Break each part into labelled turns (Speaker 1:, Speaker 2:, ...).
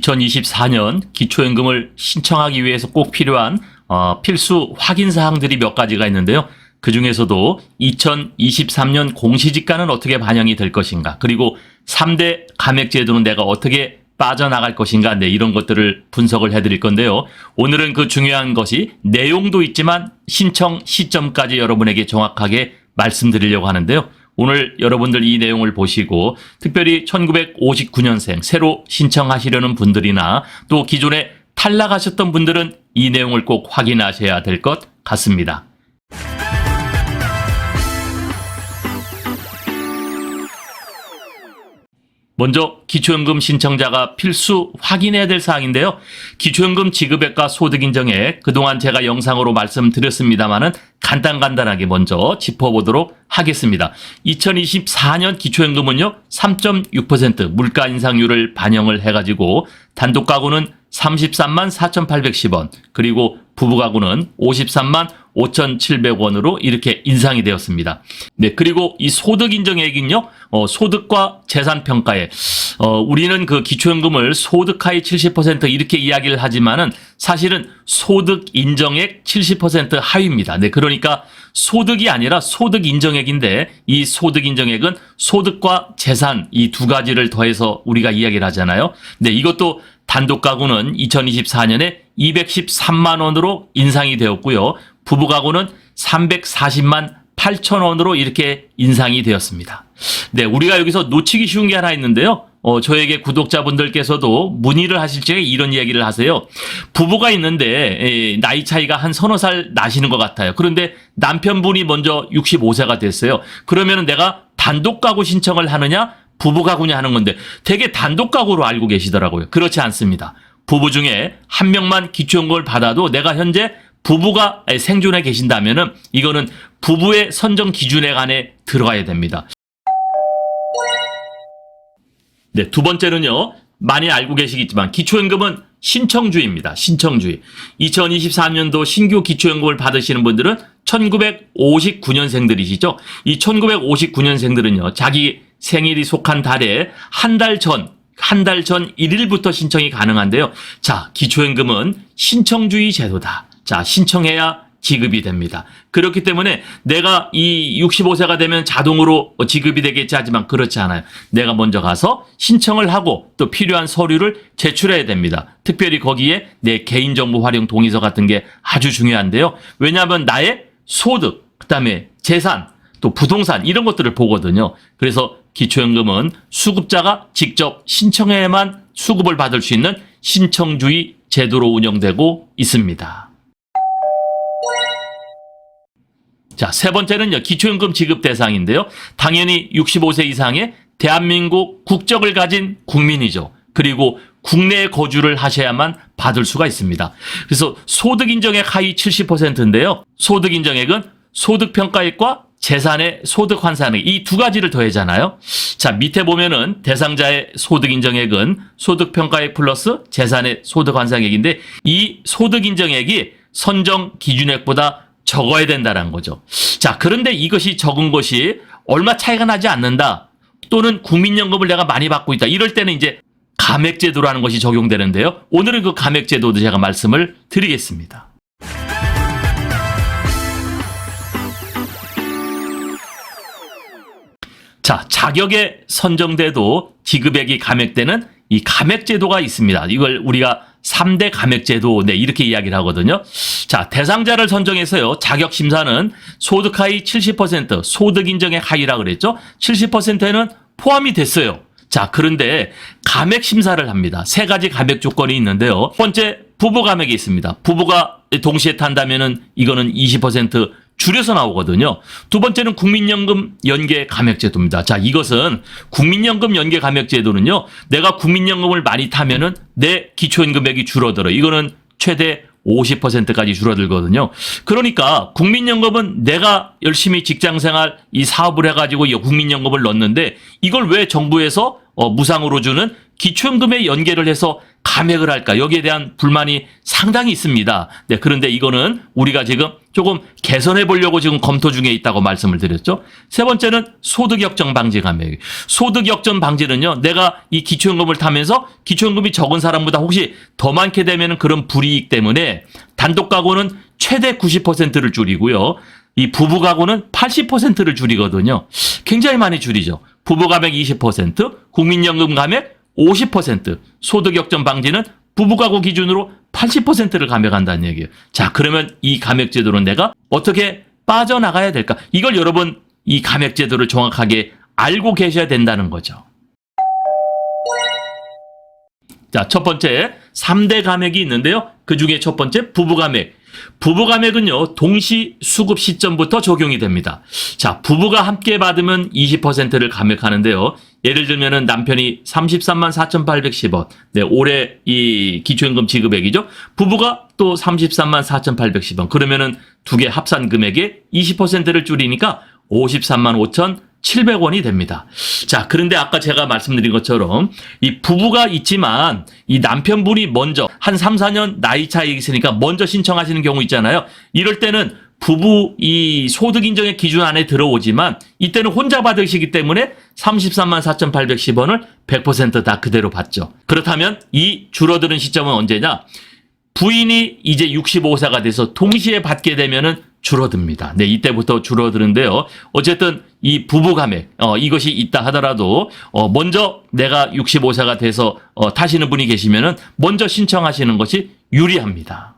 Speaker 1: 2024년 기초연금을 신청하기 위해서 꼭 필요한 필수 확인 사항들이 몇 가지가 있는데요. 그 중에서도 2023년 공시지가는 어떻게 반영이 될 것인가, 그리고 3대 감액제도는 내가 어떻게 빠져나갈 것인가, 네, 이런 것들을 분석을 해드릴 건데요. 오늘은 그 중요한 것이 내용도 있지만 신청 시점까지 여러분에게 정확하게 말씀드리려고 하는데요. 오늘 여러분들 이 내용을 보시고 특별히 1959년생 새로 신청하시려는 분들이나 또 기존에 탈락하셨던 분들은 이 내용을 꼭 확인하셔야 될 것 같습니다. 먼저 기초연금 신청자가 필수 확인해야 될 사항인데요. 기초연금 지급액과 소득인정액, 그동안 제가 영상으로 말씀드렸습니다마는 간단하게 먼저 짚어보도록 하겠습니다. 2024년 기초연금은요 3.6% 물가 인상률을 반영을 해가지고 단독 가구는 33만 4,810원, 그리고 부부 가구는 53만 5,700원으로 이렇게 인상이 되었습니다. 네, 그리고 이 소득 인정액은요, 소득과 재산 평가에, 우리는 그 기초연금을 소득하위 70% 이렇게 이야기를 하지만은 사실은 소득 인정액 70% 하위입니다. 네, 그러니까 소득이 아니라 소득 인정액인데 이 소득 인정액은 소득과 재산 이 두 가지를 더해서 우리가 이야기를 하잖아요. 네, 이것도 단독 가구는 2024년에 213만 원으로 인상이 되었고요. 부부 가구는 340만 8천 원으로 이렇게 인상이 되었습니다. 네, 우리가 여기서 놓치기 쉬운 게 하나 있는데요. 저에게 구독자분들께서도 문의를 하실 적에 이런 이야기를 하세요. 부부가 있는데 나이 차이가 한 서너 살 나시는 것 같아요. 그런데 남편분이 먼저 65세가 됐어요. 그러면 내가 단독 가구 신청을 하느냐 부부 가구냐 하는 건데 되게 단독 가구로 알고 계시더라고요. 그렇지 않습니다. 부부 중에 한 명만 기초연금을 받아도 내가 현재 부부가 생존해 계신다면은 이거는 부부의 선정 기준액 안에 들어가야 됩니다. 네, 두 번째는요. 많이 알고 계시겠지만 기초연금은 신청주의입니다. 신청주의. 2023년도 신규 기초연금을 받으시는 분들은 1959년생들이시죠. 이 1959년생들은요. 자기 생일이 속한 달에 한 달 전 1일부터 신청이 가능한데요. 자, 기초연금은 신청주의 제도다. 자, 신청해야 지급이 됩니다. 그렇기 때문에 내가 이 65세가 되면 자동으로 지급이 되겠지 하지만 그렇지 않아요. 내가 먼저 가서 신청을 하고 또 필요한 서류를 제출해야 됩니다. 특별히 거기에 내 개인정보 활용 동의서 같은 게 아주 중요한데요. 왜냐하면 나의 소득, 그다음에 재산, 또 부동산 이런 것들을 보거든요. 그래서 기초연금은 수급자가 직접 신청해야만 수급을 받을 수 있는 신청주의 제도로 운영되고 있습니다. 자, 세 번째는요. 기초연금 지급 대상인데요. 당연히 65세 이상의 대한민국 국적을 가진 국민이죠. 그리고 국내에 거주를 하셔야만 받을 수가 있습니다. 그래서 소득인정액 하위 70%인데요. 소득인정액은 소득평가액과 재산의 소득환산액 이 두 가지를 더하잖아요. 자, 밑에 보면은 대상자의 소득인정액은 소득평가액 플러스 재산의 소득환산액인데 이 소득인정액이 선정 기준액보다 적어야 된다는 거죠. 자, 그런데 이것이 적은 것이 얼마 차이가 나지 않는다. 또는 국민연금을 내가 많이 받고 있다. 이럴 때는 이제 감액제도라는 것이 적용되는데요. 오늘은 그 감액제도도 제가 말씀을 드리겠습니다. 자, 자격에 선정돼도 지급액이 감액되는 이 감액제도가 있습니다. 이걸 우리가 3대 감액제도, 네, 이렇게 이야기를 하거든요. 자, 대상자를 선정해서요. 자격심사는 소득하위 70%, 소득인정액 하위라 그랬죠. 70%에는 포함이 됐어요. 자, 그런데 감액심사를 합니다. 세 가지 감액 조건이 있는데요. 첫 번째, 부부 감액이 있습니다. 부부가 동시에 탄다면은 이거는 20% 줄여서 나오거든요. 두 번째는 국민연금 연계 감액제도입니다. 자, 이것은 국민연금 연계 감액제도는요. 내가 국민연금을 많이 타면은 내 기초연금액이 줄어들어요. 이거는 최대 50%까지 줄어들거든요. 그러니까 국민연금은 내가 열심히 직장생활 이 사업을 해가지고 이 국민연금을 넣는데 이걸 왜 정부에서 무상으로 주는 기초연금에 연계를 해서 감액을 할까? 여기에 대한 불만이 상당히 있습니다. 네, 그런데 이거는 우리가 지금 조금 개선해 보려고 지금 검토 중에 있다고 말씀을 드렸죠. 세 번째는 소득 역전 방지 감액. 소득 역전 방지는요, 내가 이 기초연금을 타면서 기초연금이 적은 사람보다 혹시 더 많게 되면 그런 불이익 때문에 단독 가구는 최대 90%를 줄이고요. 이 부부 가구는 80%를 줄이거든요. 굉장히 많이 줄이죠. 부부 감액 20%, 국민연금 감액 50%, 소득 역전 방지는 부부 가구 기준으로 80%를 감액한다는 얘기예요. 자, 그러면 이 감액 제도는 내가 어떻게 빠져나가야 될까? 이걸 여러분 이 감액 제도를 정확하게 알고 계셔야 된다는 거죠. 자, 첫 번째 3대 감액이 있는데요. 그 중에 첫 번째 부부 감액. 부부 감액은요, 동시 수급 시점부터 적용이 됩니다. 자, 부부가 함께 받으면 20%를 감액하는데요. 예를 들면은 남편이 33만 4,810원. 네, 올해 이 기초연금 지급액이죠. 부부가 또 33만 4,810원. 그러면은 두 개 합산 금액의 20%를 줄이니까 53만 5,700원이 됩니다. 자, 그런데 아까 제가 말씀드린 것처럼 이 부부가 있지만 이 남편분이 먼저 한 3, 4년 나이 차이 있으니까 먼저 신청하시는 경우 있잖아요. 이럴 때는 부부 이 소득 인정의 기준 안에 들어오지만 이때는 혼자 받으시기 때문에 33만 4,810원을 100% 다 그대로 받죠. 그렇다면 이 줄어드는 시점은 언제냐? 부인이 이제 65세가 돼서 동시에 받게 되면은 줄어듭니다. 네, 이때부터 줄어드는데요. 어쨌든 이 부부 감액, 이것이 있다 하더라도, 먼저 내가 65세가 돼서, 타시는 분이 계시면은 먼저 신청하시는 것이 유리합니다.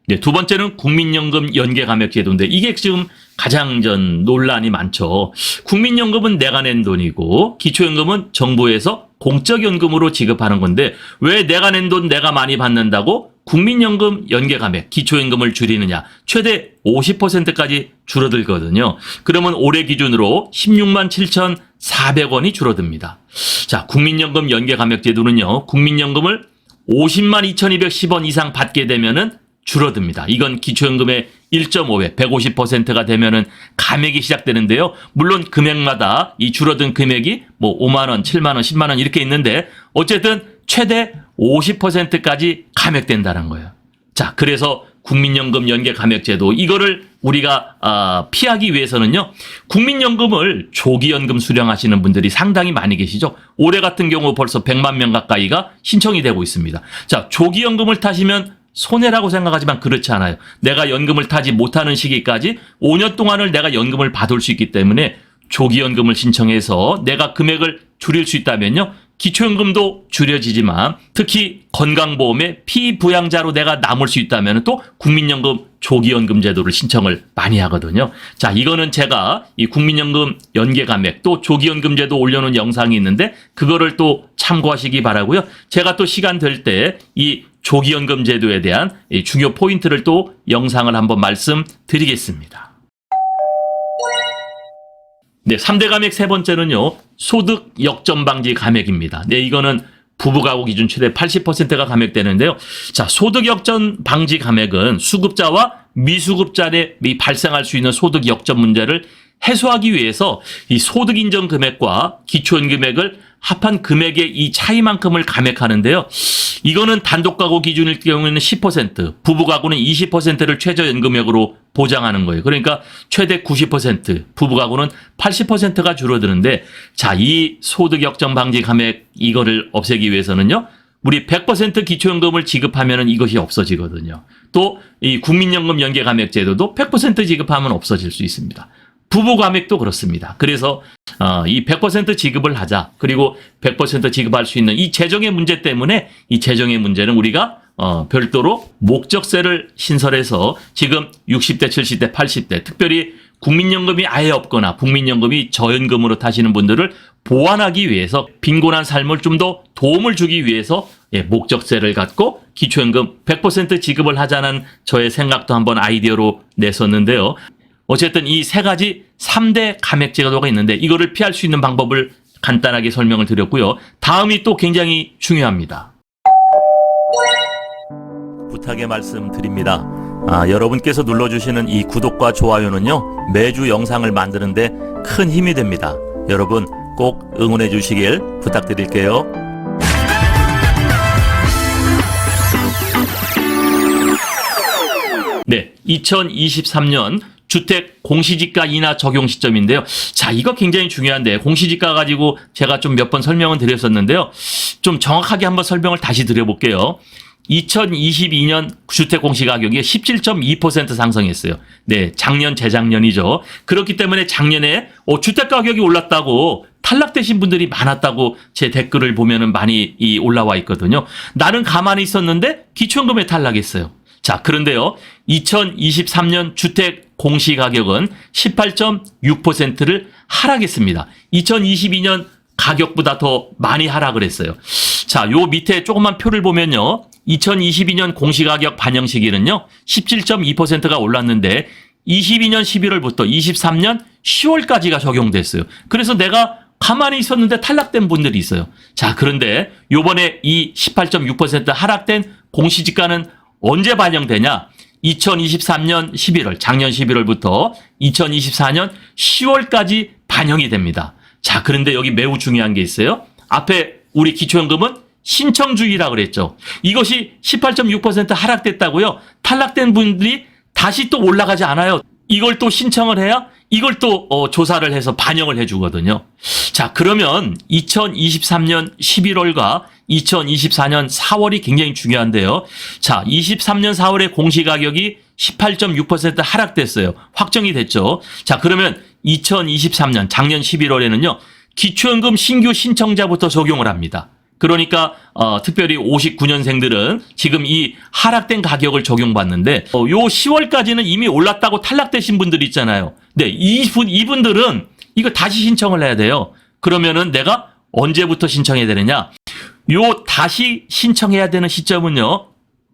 Speaker 1: 네, 두 번째는 국민연금 연계 감액 제도인데 이게 지금 가장 논란이 많죠. 국민연금은 내가 낸 돈이고 기초연금은 정부에서 공적연금으로 지급하는 건데 왜 내가 낸 돈 내가 많이 받는다고 국민연금 연계 감액, 기초연금을 줄이느냐. 최대 50%까지 줄어들거든요. 그러면 올해 기준으로 16만 7,400원이 줄어듭니다. 자, 국민연금 연계 감액 제도는요. 국민연금을 50만 2,210원 이상 받게 되면은 줄어듭니다. 이건 기초연금의 1.5배, 150%가 되면은 감액이 시작되는데요. 물론 금액마다 이 줄어든 금액이 뭐 5만 원, 7만 원, 10만 원 이렇게 있는데 어쨌든 최대 50%까지 감액된다는 거예요. 자, 그래서 국민연금 연계 감액 제도 이거를 우리가 피하기 위해서는요. 국민연금을 조기연금 수령하시는 분들이 상당히 많이 계시죠. 올해 같은 경우 벌써 100만 명 가까이가 신청이 되고 있습니다. 자, 조기연금을 타시면 손해라고 생각하지만 그렇지 않아요. 내가 연금을 타지 못하는 시기까지 5년 동안을 내가 연금을 받을 수 있기 때문에 조기연금을 신청해서 내가 금액을 줄일 수 있다면요. 기초연금도 줄여지지만 특히 건강보험의 피부양자로 내가 남을 수 있다면 또 국민연금 조기연금 제도를 신청을 많이 하거든요. 자, 이거는 제가 이 국민연금 연계감액 또 조기연금 제도 올려놓은 영상이 있는데 그거를 또 참고하시기 바라고요. 제가 또 시간 될 때 이 조기연금 제도에 대한 이 중요 포인트를 또 영상을 한번 말씀드리겠습니다. 네, 3대 감액 세 번째는요. 소득 역전 방지 감액입니다. 네, 이거는 부부 가구 기준 최대 80%가 감액되는데요. 자, 소득 역전 방지 감액은 수급자와 미수급자에 발생할 수 있는 소득 역전 문제를 해소하기 위해서 이 소득 인정 금액과 기초연 금액을 합한 금액의 이 차이만큼을 감액하는데요. 이거는 단독 가구 기준일 경우에는 10%, 부부 가구는 20%를 최저연금액으로 보장하는 거예요. 그러니까 최대 90%, 부부 가구는 80%가 줄어드는데 자, 이 소득 역전 방지 감액 이거를 없애기 위해서는요. 우리 100% 기초연금을 지급하면은 이것이 없어지거든요. 또 이 국민연금 연계 감액 제도도 100% 지급하면 없어질 수 있습니다. 부부 감액도 그렇습니다. 그래서 이 100% 지급을 하자. 그리고 100% 지급할 수 있는 이 재정의 문제 때문에 이 재정의 문제는 우리가 별도로 목적세를 신설해서 지금 60대, 70대, 80대 특별히 국민연금이 아예 없거나 국민연금이 저연금으로 타시는 분들을 보완하기 위해서 빈곤한 삶을 좀 더 도움을 주기 위해서 목적세를 갖고 기초연금 100% 지급을 하자는 저의 생각도 한번 아이디어로 냈었는데요. 어쨌든 이 세 가지 3대 감액 제도가 있는데 이거를 피할 수 있는 방법을 간단하게 설명을 드렸고요. 다음이 또 굉장히 중요합니다. 부탁의 말씀 드립니다. 여러분께서 눌러주시는 이 구독과 좋아요는요. 매주 영상을 만드는데 큰 힘이 됩니다. 여러분 꼭 응원해 주시길 부탁드릴게요. 네, 2023년 주택 공시지가 인하 적용 시점인데요. 자, 이거 굉장히 중요한데 공시지가 가지고 제가 좀 몇 번 설명을 드렸었는데요. 좀 정확하게 한번 설명을 다시 드려볼게요. 2022년 주택 공시가격이 17.2% 상승했어요. 네, 작년, 재작년이죠. 그렇기 때문에 작년에 주택가격이 올랐다고 탈락되신 분들이 많았다고 제 댓글을 보면은 많이 올라와 있거든요. 나는 가만히 있었는데 기초연금에 탈락했어요. 자, 그런데요. 2023년 주택 공시가격은 18.6%를 하락했습니다. 2022년 가격보다 더 많이 하락을 했어요. 자, 요 밑에 조그만 표를 보면요. 2022년 공시가격 반영 시기는요. 17.2%가 올랐는데 22년 11월부터 23년 10월까지가 적용됐어요. 그래서 내가 가만히 있었는데 탈락된 분들이 있어요. 자, 그런데 요번에 이 18.6% 하락된 공시지가는 언제 반영되냐? 2023년 11월, 작년 11월부터 2024년 10월까지 반영이 됩니다. 자, 그런데 여기 매우 중요한 게 있어요. 앞에 우리 기초연금은 신청주의라 그랬죠. 이것이 18.6% 하락됐다고요. 탈락된 분들이 다시 또 올라가지 않아요. 이걸 또 신청을 해야 이걸 또 조사를 해서 반영을 해주거든요. 자, 그러면 2023년 11월과 2024년 4월이 굉장히 중요한데요. 자, 23년 4월에 공시가격이 18.6% 하락됐어요. 확정이 됐죠. 자, 그러면 2023년 작년 11월에는요. 기초연금 신규 신청자부터 적용을 합니다. 그러니까 특별히 59년생들은 지금 이 하락된 가격을 적용받는데 요 10월까지는 이미 올랐다고 탈락되신 분들이 있잖아요. 네, 이분들은 이거 다시 신청을 해야 돼요. 그러면은 내가 언제부터 신청해야 되느냐? 요 다시 신청해야 되는 시점은요.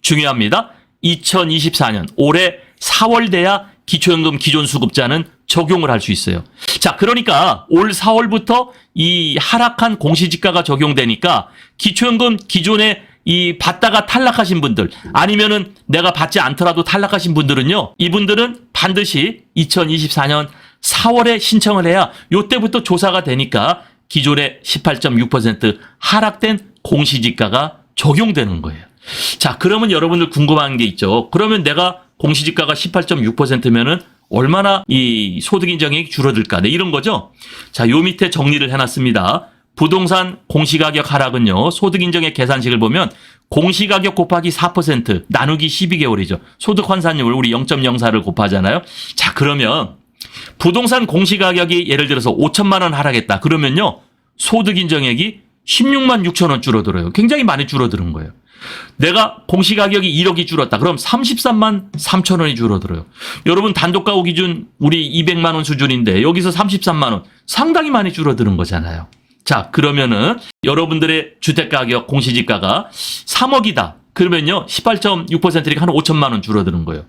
Speaker 1: 중요합니다. 2024년 올해 4월 돼야 기초연금 기존수급자는 적용을 할 수 있어요. 자, 그러니까 올 4월부터 이 하락한 공시지가가 적용되니까 기초연금 기존에 이 받다가 탈락하신 분들 아니면은 내가 받지 않더라도 탈락하신 분들은요. 이분들은 반드시 2024년 4월에 신청을 해야 요때부터 조사가 되니까 기존의 18.6% 하락된 공시지가가 적용되는 거예요. 자, 그러면 여러분들 궁금한 게 있죠. 그러면 내가 공시지가가 18.6%면은 얼마나 이 소득 인정액이 줄어들까? 네, 이런 거죠. 자, 요 밑에 정리를 해놨습니다. 부동산 공시가격 하락은요. 소득 인정액 계산식을 보면 공시가격 곱하기 4% 나누기 12개월이죠. 소득 환산율 우리 0.04를 곱하잖아요. 자, 그러면 부동산 공시가격이 예를 들어서 5천만 원 하락했다. 그러면요. 소득 인정액이 16만 6천 원 줄어들어요. 굉장히 많이 줄어드는 거예요. 내가 공시가격이 1억이 줄었다. 그럼 33만 3천 원이 줄어들어요. 여러분 단독가구 기준 우리 200만 원 수준인데 여기서 33만 원 상당히 많이 줄어드는 거잖아요. 자, 그러면은 여러분들의 주택가격 공시지가가 3억이다. 그러면요 18.6%니까 한 5천만 원 줄어드는 거예요.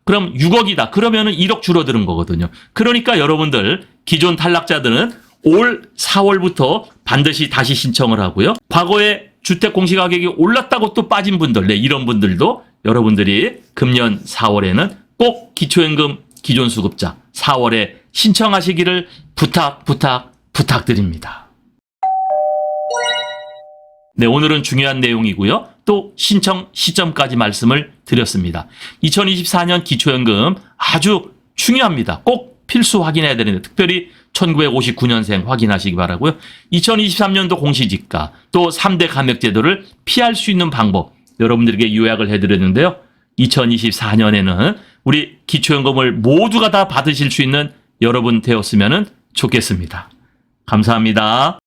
Speaker 1: 그럼 6억이다. 그러면은 1억 줄어드는 거거든요. 그러니까 여러분들 기존 탈락자들은 올 4월부터 반드시 다시 신청을 하고요. 과거에 주택 공시가격이 올랐다고 또 빠진 분들, 네, 이런 분들도 여러분들이 금년 4월에는 꼭 기초연금 기존수급자 4월에 신청하시기를 부탁드립니다. 네, 오늘은 중요한 내용이고요. 또 신청 시점까지 말씀을 드렸습니다. 2024년 기초연금 아주 중요합니다. 꼭 필수 확인해야 되는데 특별히 1959년생 확인하시기 바라고요. 2023년도 공시지가 또 3대 감액제도를 피할 수 있는 방법 여러분들에게 요약을 해드렸는데요. 2024년에는 우리 기초연금을 모두가 다 받으실 수 있는 여러분 되었으면 좋겠습니다. 감사합니다.